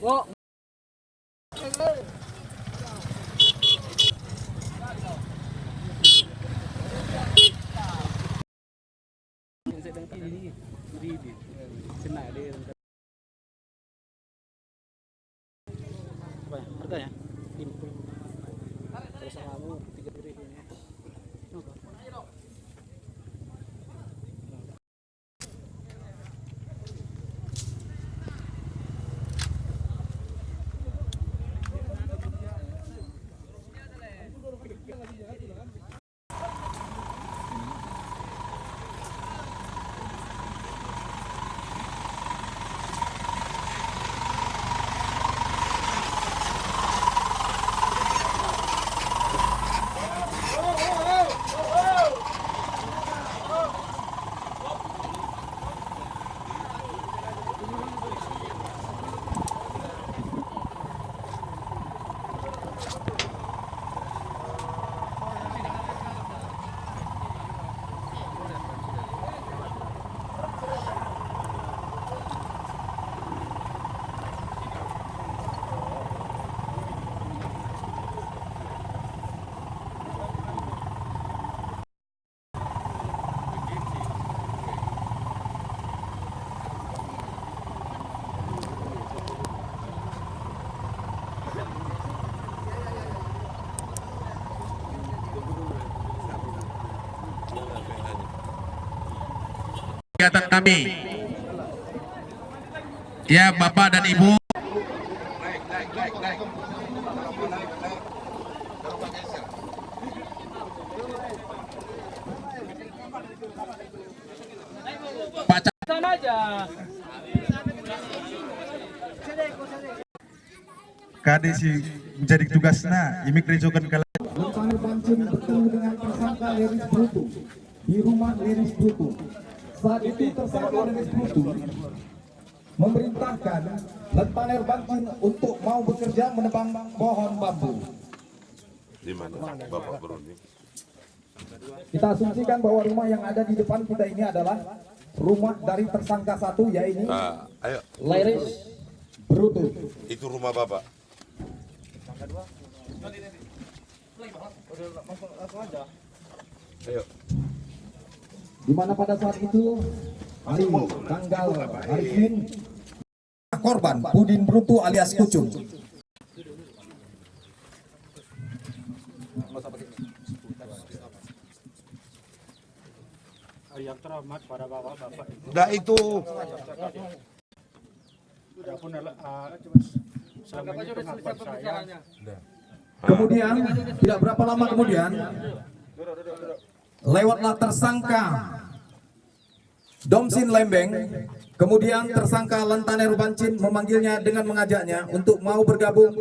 Oh. Harganya? Terus kamu 3.000. Kegiatan kami, ya Bapak dan Ibu. Pak Sana aja. Kadesi menjadi tugasnya imigrasikan kala Lantaner Bancin bertemu dengan tersangka Leris Brutu di rumah Leris Brutu. Saat itu tersangka Leris Brutu memerintahkan Lantaner Bancin untuk mau bekerja menebang pohon bambu. Di mana Bapak berunding? Kita asumsikan bahwa rumah yang ada di depan kita ini adalah rumah dari tersangka satu, yaitu Ayo, Leris Brutu. itu rumah Bapak. Ayo. Di mana pada saat itu hari tanggal hari Senin korban Pudin Brutu alias Kucung. Yang teramat para bapak-bapak. Nah itu Adapun selama ini pengakuan saya. Kemudian tidak berapa lama kemudian lewatlah tersangka Domsin Lembeng, kemudian tersangka Lantaner Bancin memanggilnya dengan mengajaknya untuk mau bergabung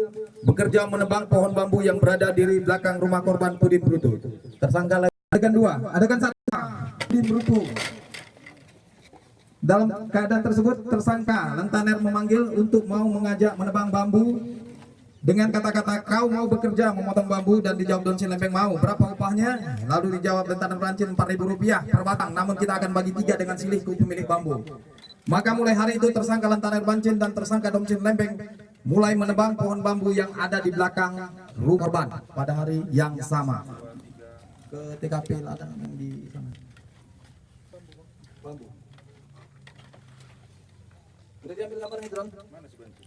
bekerja menebang pohon bambu yang berada di belakang rumah korban Pudin Brutu. Tersangka adegan 2, adegan 1 Pudin Brutu. Dalam keadaan tersebut tersangka Lantaner memanggil untuk mau mengajak menebang bambu dengan kata-kata kau mau bekerja memotong bambu, dan dijawab Domsin Lembeng mau. Berapa upahnya? Lalu dijawab Lantaner Bancin Rp4.000 per batang, namun kita akan bagi 3 dengan silih ku pemilik bambu. Maka mulai hari itu tersangka Lantaner Bancin dan tersangka Domsin Lembeng mulai menebang pohon bambu yang ada di belakang rumah korban pada hari yang sama. Ke TKP ladang yang di sana. Bambu. Udah diambil gambarnya, Drone? Mana sih bantu?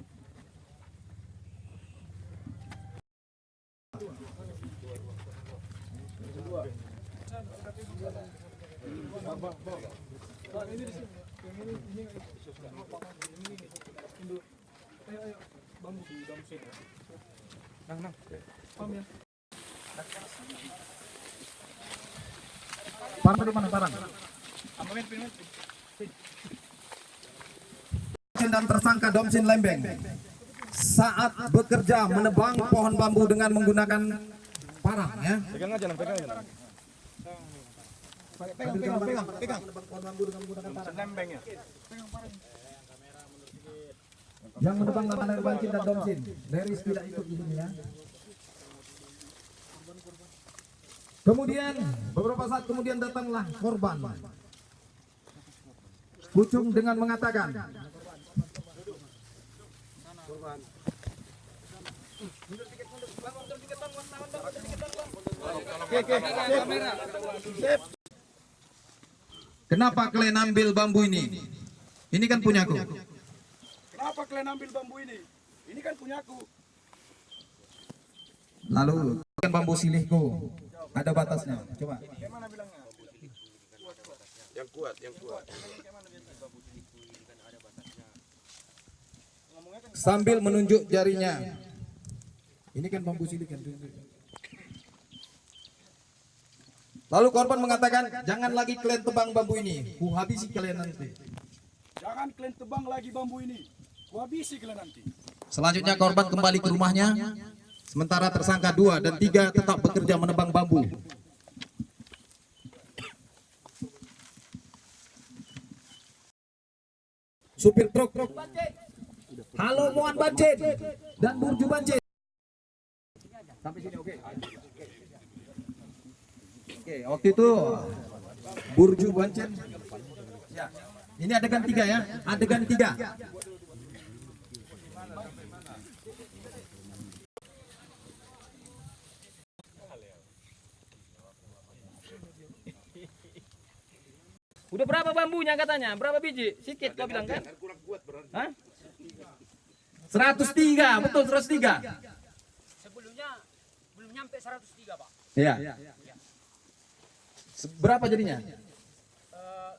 Parang di mana parang? Dan tersangka Domsin Lembeng saat bekerja menebang pohon bambu dengan menggunakan parang, ya. pegang aja, pegang aja. Pegang pohon bambu dengan menggunakan parang. Lembeng ya. Yang menebang Lantaner Bancin dan Domsin. Leris tidak ikut di sini, ya. Kemudian beberapa saat kemudian datanglah korban Kucung dengan mengatakan Kenapa kalian ambil bambu ini? Ini kan punyaku. Kenapa kalian ambil bambu ini? Ini kan punyaku. Lalu kan bambu silihku. Ada batasnya. Coba. Yang kuat, yang kuat. Sambil menunjuk jarinya. Ini kan bambu silih kan. Lalu korban mengatakan, jangan lagi kalian tebang bambu ini. Ku habisi kalian nanti. Jangan kalian tebang lagi bambu ini. Ku habisi kalian nanti. Selanjutnya korban kembali ke rumahnya. Sementara tersangka 2 dan 3 tetap bekerja menebang bambu. Supir truk. Halo Muan Bancin dan Burju Bancin. Sampai sini oke. Oke, waktu itu Burju Bancin. Ya. Ini adegan 3 ya, adegan 3. Udah berapa bambunya katanya? Berapa biji? Sikit kau bilang kan? Hah? 103, betul 103. Sebelumnya belum nyampe 103 Pak. Iya. Berapa jadinya?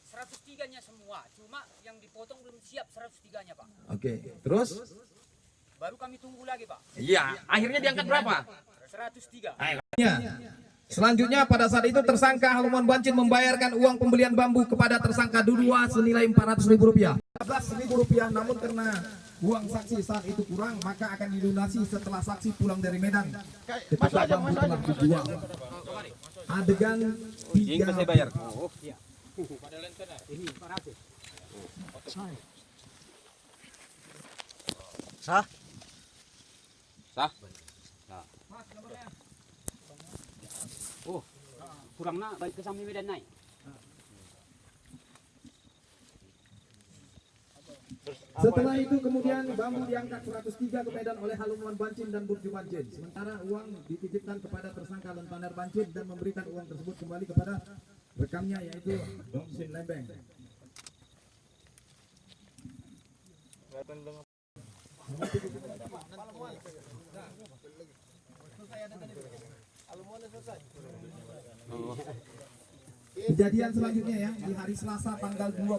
103-nya semua, cuma yang dipotong belum siap 103-nya Pak. Oke, terus? Baru kami tunggu lagi Pak. Iya. Akhirnya diangkat berapa? 103. Selanjutnya pada saat itu tersangka Haluman Bancin membayarkan uang pembelian bambu kepada tersangka Dudua senilai Rp400.000. Rp14.000, namun karena uang saksi saat itu kurang maka akan dilunasi setelah saksi pulang dari Medan. Ketika bambu telah dijual. Adegan 3. bayar. Sah? Oh, kurang nak balik ke samping Medan naik. Setelah itu kemudian bambu diangkat 103 ke Medan oleh Haluman Bancin dan Burju Bancin. Sementara uang dititipkan kepada tersangka Lentaner Bancin dan memberikan uang tersebut kembali kepada rekannya yaitu Domsin Lembeng. Kejadian selanjutnya ya di hari Selasa tanggal 12.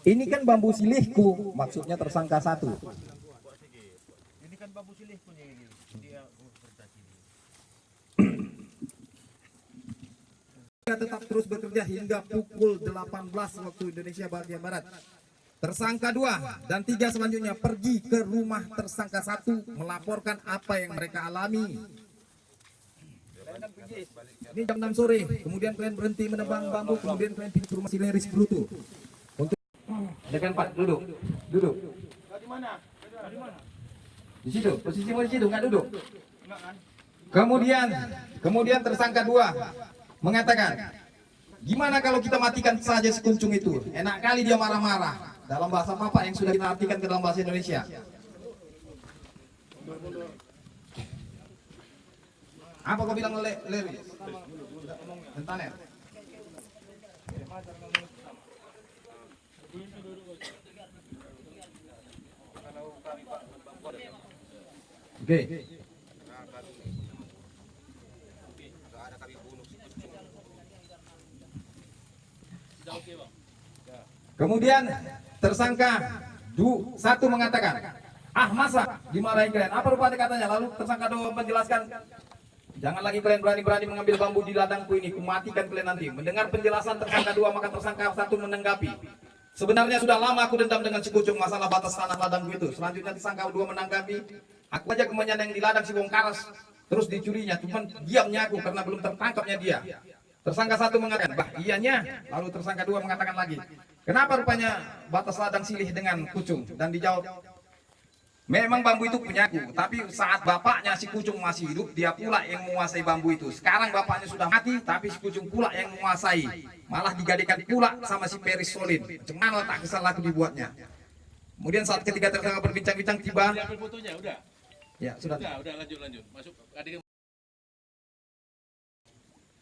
Ini kan bambu silihku, maksudnya tersangka 1. Ini kan bambu silih punya ini. Dia tetap terus bekerja hingga pukul 18 waktu Indonesia bagian Barat. Tersangka 2 dan 3 selanjutnya pergi ke rumah tersangka 1 melaporkan apa yang mereka alami. Ini jam 6 sore, kemudian kalian berhenti menebang bambu, kemudian kalian pergi ke rumah si Leris Bruto. Untuk dekan 4 duduk. Di mana? Di situ, posisimu di situ, nggak duduk. Kemudian tersangka 2 mengatakan, gimana kalau kita matikan saja si kuncung itu? Enak kali dia marah-marah. Dalam bahasa Bapak yang sudah kita artikan ke dalam bahasa Indonesia. Apa kau bilang Leris? Lentaner. Oke. Kemudian tersangka 1 mengatakan, masa dimarahin kalian? Apa rupanya katanya? Lalu tersangka 2 menjelaskan, jangan lagi kalian berani-berani mengambil bambu di ladangku ini, kumatikan kalian nanti. Mendengar penjelasan tersangka 2 maka tersangka 1 menanggapi, sebenarnya sudah lama aku dendam dengan si Kucung masalah batas tanah ladangku itu. Selanjutnya tersangka 2 menanggapi, aku aja kemenyan yang di ladang si Wong Karas terus dicurinya, cuman diamnya aku karena belum tertangkapnya dia. Tersangka 1 mengatakan, iyanya. Lalu tersangka 2 mengatakan lagi, kenapa rupanya batas ladang silih dengan Kucung? Dan dijawab, Memang bambu itu punyaku, tapi saat bapaknya si Kucung masih hidup, dia pula yang menguasai bambu itu. Sekarang bapaknya sudah mati, tapi si Kucung pula yang menguasai. Malah digadekan pula sama si Peris Solin. Cuman tak kesal laku dibuatnya. Kemudian saat ketiga tersangka berbincang-bincang tiba. Ambil fotonya, udah. Ya sudah. Udah lanjut. Masuk adegan.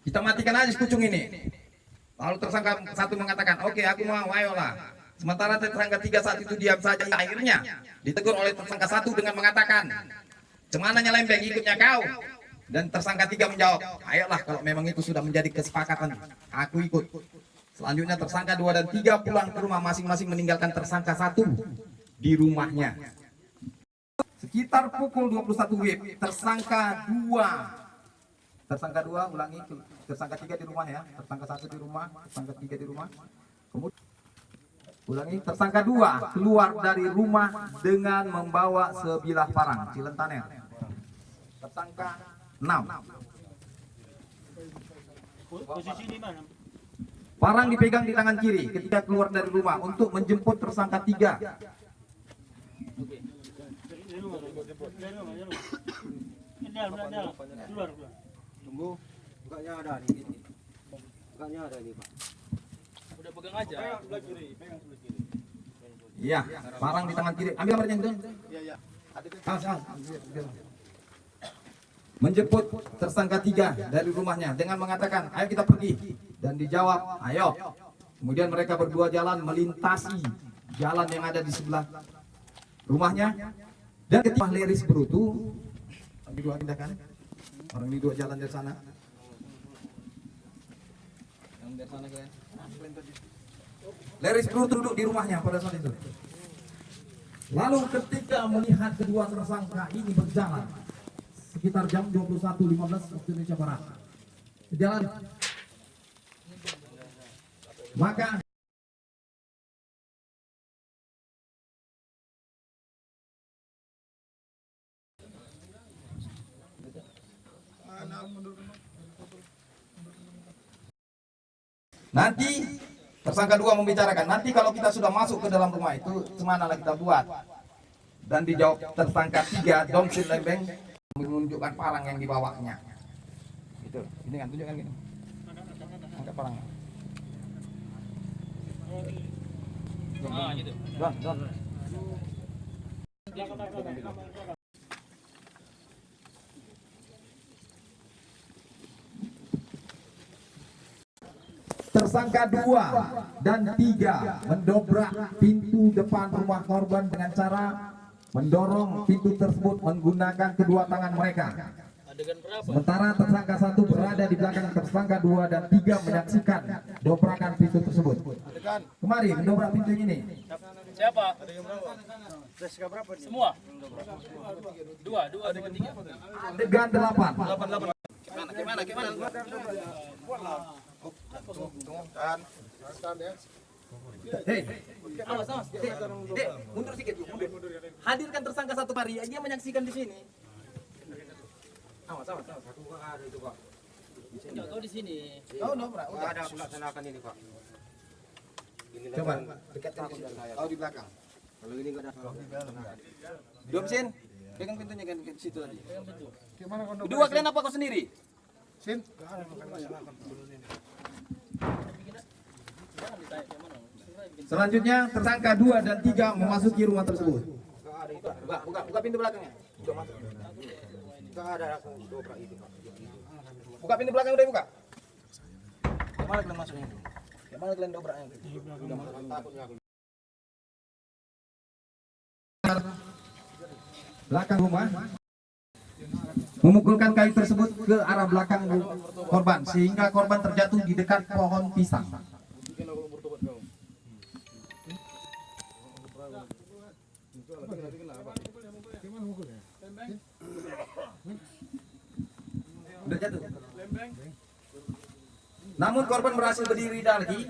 Kita matikan aja si Kucung ini. Lalu tersangka satu mengatakan, oke aku mau, ayolah. Sementara tersangka tiga saat itu diam saja. Akhirnya ditegur oleh tersangka satu dengan mengatakan, cemananya Lembeng ikutnya kau. Dan tersangka tiga menjawab, ayolah kalau memang itu sudah menjadi kesepakatan, aku ikut. Selanjutnya tersangka 2 dan 3 pulang ke rumah masing-masing meninggalkan tersangka 1 di rumahnya. Sekitar pukul 21 WIB, tersangka 2 ulangi, tersangka 3 di rumah ya, tersangka 1 di rumah, tersangka 3 di rumah. Kemudian ulangi, tersangka 2 keluar dari rumah dengan membawa sebilah parang Cilentaner. Tersangka 6. Posisi ini mana? Parang dipegang di tangan kiri ketika keluar dari rumah untuk menjemput tersangka 3. Tunggu. Bukanya ada nih. Bukanya ada nih, Pak. Udah pegang aja. Iya, parang di tangan kiri. Ambil gambarnya itu. Iya. Menjemput tersangka 3 dari rumahnya dengan mengatakan, ayo kita pergi. Dan dijawab, ayo. Kemudian mereka berdua jalan melintasi jalan yang ada di sebelah rumahnya. Dan ketika Leris Brutu, orang dua pindahkan, orang ini 2 jalan dari sana. Yang dari sana kalian. Leris Brutu duduk di rumahnya pada saat itu. Lalu ketika melihat kedua tersangka ini berjalan sekitar jam 21.15 waktu Indonesia Barat, jalan, maka nanti tersangka 2 membicarakan, nanti kalau kita sudah masuk ke dalam rumah itu, semana kita buat. Dan dijawab tersangka 3, Domsin Lembeng menunjukkan parang yang dibawanya. Itu, ini kan tunjukkan gini. Angkat parangnya. Gitu. Don. Tersangka 2 dan 3 mendobrak pintu depan rumah korban dengan cara mendorong pintu tersebut menggunakan kedua tangan mereka. Adegan berapa? Sementara tersangka 1 berada di belakang tersangka 2 dan 3 menyaksikan dobrakan pintu tersebut. Kemari mendobrak pintu ini. Siapa? Semua? 2, 3. Adegan 8. Gimana? Hei, awas. Dek, mundur sedikit, mundur. Hadirkan tersangka 1 hari, dia menyaksikan di sini. Awas. Enggak, kau di sini. Kau dobrak. Enggak ada aku laksanakan ini, Pak. Coba dekatkan ke saya. Oh, di belakang. Kalau ini enggak ada. Domsin, pegang pintunya kan ke situ tadi. Pegang pintu. Dua kalian apa kau sendiri? Jangan ditanya kayak mana. Selanjutnya tersangka 2 dan 3 memasuki rumah tersebut. Buka pintu belakangnya. Udah masuk. Enggak ada aku dobrak itu, Pak. Buka pintu belakang, udah buka. Kemana kalian masuknya? Kemana kalian dobraknya? Udah masuk. Takutnya aku. Belakang rumah. Memukulkan kayu tersebut ke arah belakang korban sehingga korban terjatuh di dekat pohon pisang. Udah jatuh. Namun korban berhasil berdiri lagi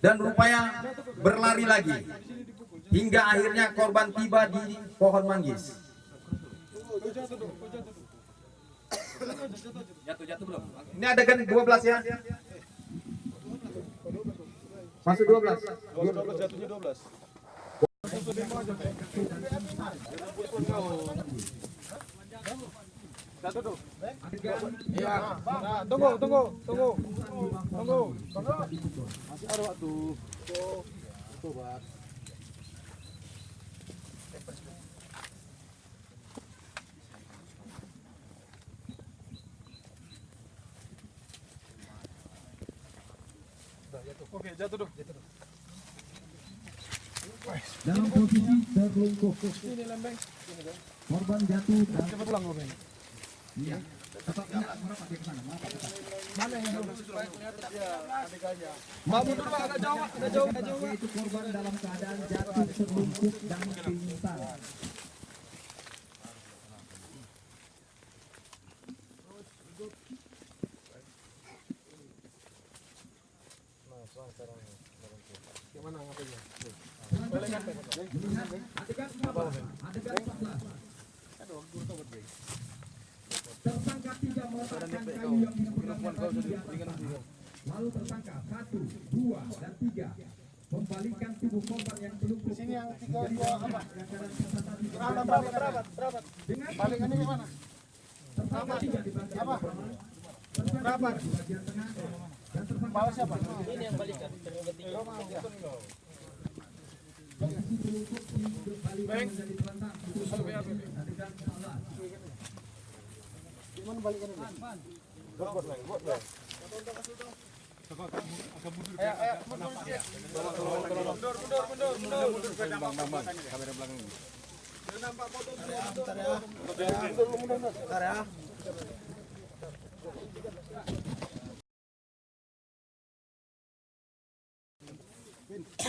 dan berupaya berlari lagi hingga akhirnya korban tiba di pohon manggis. Jatuh belum? Ini adegan 12 ya. Masuk 12. 12 jatuhnya 12. Tunggu. Masih ada waktu. Coba. Oke, jatuh dulu. Dalam posisi terlungkup. Ini lembeng. Korban jatuh dan Cepat pulang gue. iya. Tetap ingat merapat ke sana. Mana yang belum? Mau mundur Pak, agak jauh. Yaitu korban dalam keadaan jatuh terlungkup dan pingsan. Gimana ngapainnya? Adegan 14. Tersangka 3 meletakkan kayu yang dipegangnya tadi di atas tanah. Lalu tersangka 1, 2, dan 3 membalikkan tubuh korban yang terlungkup. Sini yang 3 2 apa? Berapa? Dengan Balikannya ke mana? tersangka 3 di bagian korban, tersangka 2 di bagian tengah, dan tersangka Balas siapa? Ini yang balikan. posisi terlungkup dikembalikan menjadi terlentang. Adegan 14. Gimana balikannya? Buat.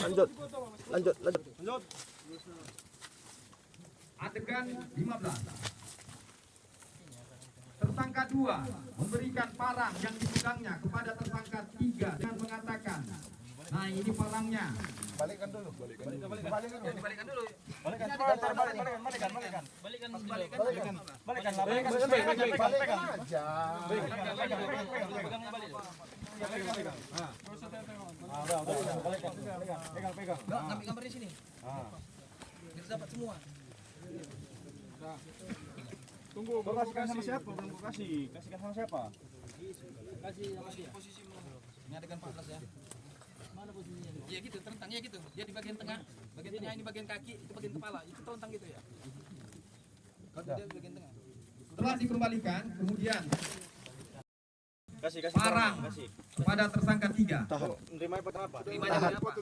Lanjut. Adegan 15. Tersangka 2 memberikan parang yang dipegangnya kepada tersangka 3 dengan mengatakan, nah ini parangnya. Balikan dulu. Balikan dulu. Balikan. Pegang. Ngambil gambar di sini. Biar dapat semua. Tunggu, kau kasihkan sama siapa? Belum kau kasih. Kasihkan sama siapa? Kasih sama dia. Ini adegan 14 ya. Mana posisinya? Iya gitu, terentang ya gitu. Dia di bagian tengah. Bagian tengah ini bagian kaki, itu bagian kepala. Itu terentang gitu ya. Dia di bagian tengah. Setelah dikembalikan, kemudian Kasih. parang kepada tersangka 3. Menerima apa? Terimanya apa?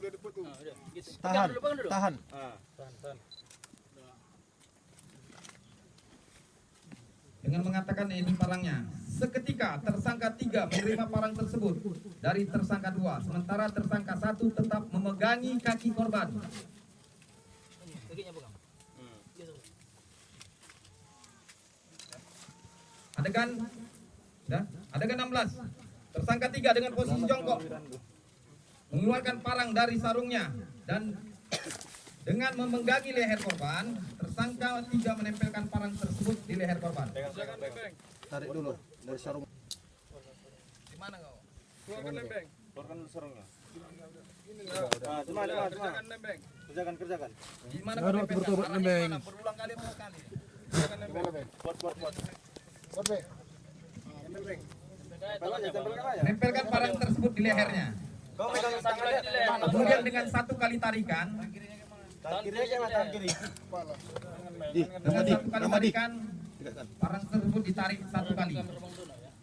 Gitu. Tahan. Pegang dulu. Tahan. Dengan mengatakan ini parangnya. Seketika tersangka 3 menerima parang tersebut dari tersangka 2, sementara tersangka 1 tetap memegangi kaki korban. Kakinya pegang. Adegan 16. Tersangka 3 dengan posisi jongkok mengeluarkan parang dari sarungnya dan dengan memegangi leher korban, tersangka 3 menempelkan parang tersebut di leher korban. Tarik dulu dari sarung. Di mana kau? Keluarkan lembeng. Keluarkan sarungnya. Cuma. Lembeng. Kerjakan. Di mana menempelkan parang? Berulang kali berapa kali? Lembeng. Buat. Lembeng. Menempelkan parang tersebut di lehernya. Kau pegang tangan di leher. Kemudian dengan 1 kali tarikan, Tangan kiri aja, tangan kiri. dengan 1 kali tarikan, parang tersebut ditarik 1 kali.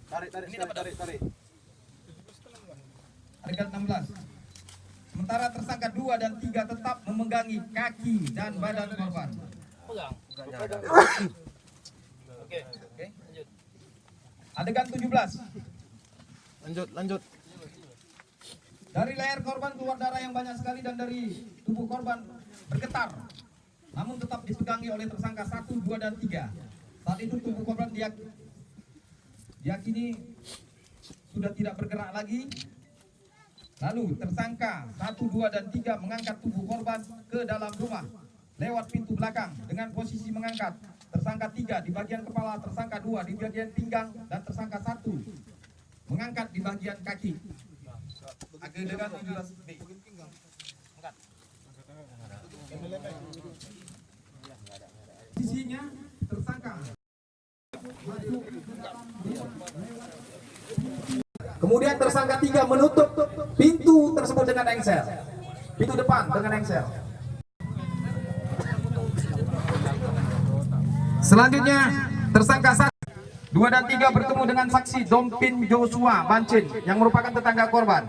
Tarik. Adegan 16. Sementara tersangka 2 dan 3 tetap memegangi kaki dan badan korban. Pegang. Oke. Lanjut. Adegan 17. Lanjut. Dari leher korban keluar darah yang banyak sekali dan dari tubuh korban bergetar. Namun tetap dipegangi oleh tersangka 1, 2, dan 3. Saat itu tubuh korban diyakini sudah tidak bergerak lagi. Lalu tersangka 1, 2, dan 3 mengangkat tubuh korban ke dalam rumah lewat pintu belakang dengan posisi mengangkat. Tersangka 3 di bagian kepala, tersangka 2 di bagian pinggang, dan tersangka 1 mengangkat di bagian kaki. Adegan 17B. Kemudian tersangka 3 menutup pintu tersebut dengan engsel, pintu depan dengan engsel. Selanjutnya tersangka 2 dan 3 bertemu dengan saksi Dompin Joshua Bancin yang merupakan tetangga korban.